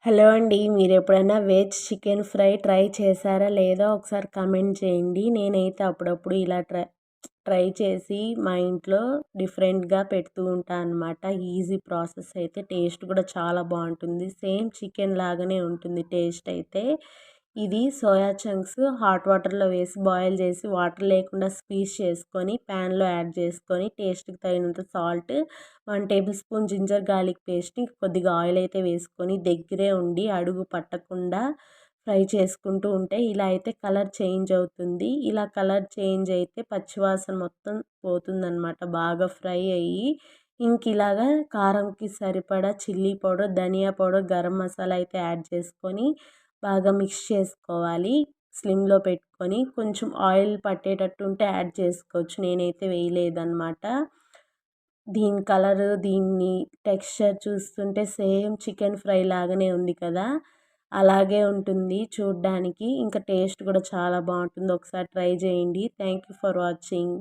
Hello అండి. మీరెప్పుడైనా veg chicken fry try చేశారా లేదో ఒకసారి కామెంట్ చేయండి. నేనైతే అప్పుడప్పుడు ఇలా ట్రై చేసి మా ఇంట్లో డిఫరెంట్‌గా పెడుతూ ఉంటా అనమాట. ఈజీ ప్రాసెస్ అయితే టేస్ట్ కూడా చాలా బావుంటుంది. సేమ్ చికెన్ లాగానే ఉంటుంది టేస్ట్ అయితే. ఇది సోయా చంక్స్ హాట్ వాటర్‌లో వేసి బాయిల్ చేసి వాటర్ లేకుండా స్క్వీజ్ చేసుకొని ప్యాన్‌లో యాడ్ చేసుకొని టేస్ట్‌కి తగినంత salt 1 tablespoon ginger garlic paste కొద్దిగా ఆయిల్ అయితే వేసుకొని దగ్గరే ఉండి అడుగు పట్టకుండా ఫ్రై చేసుకుంటూ ఉంటే ఇలా అయితే కలర్ చేంజ్ అవుతుంది. ఇలా కలర్ చేంజ్ అయితే పచ్చివాసన మొత్తం పోతుందనమాట. బాగా ఫ్రై అయ్యి ఇలాగా కారంకి సరిపడా చిల్లీ పౌడర్, ధనియా పౌడర్, గరం మసాలా అయితే యాడ్ చేసుకొని బాగా మిక్స్ చేసుకోవాలి. స్లిమ్‌లో పెట్టుకొని కొంచెం ఆయిల్ పట్టేటట్టు ఉంటే యాడ్ చేసుకోవచ్చు. నేనైతే వేయలేదనమాట. దీని కలరు, దీన్ని టెక్స్చర్ చూస్తుంటే సేమ్ చికెన్ ఫ్రై లాగానే ఉంది కదా! అలాగే ఉంటుంది చూడ్డానికి. ఇంకా టేస్ట్ కూడా చాలా బావుంటుంది. ఒకసారి ట్రై చేయండి. Thank you for watching.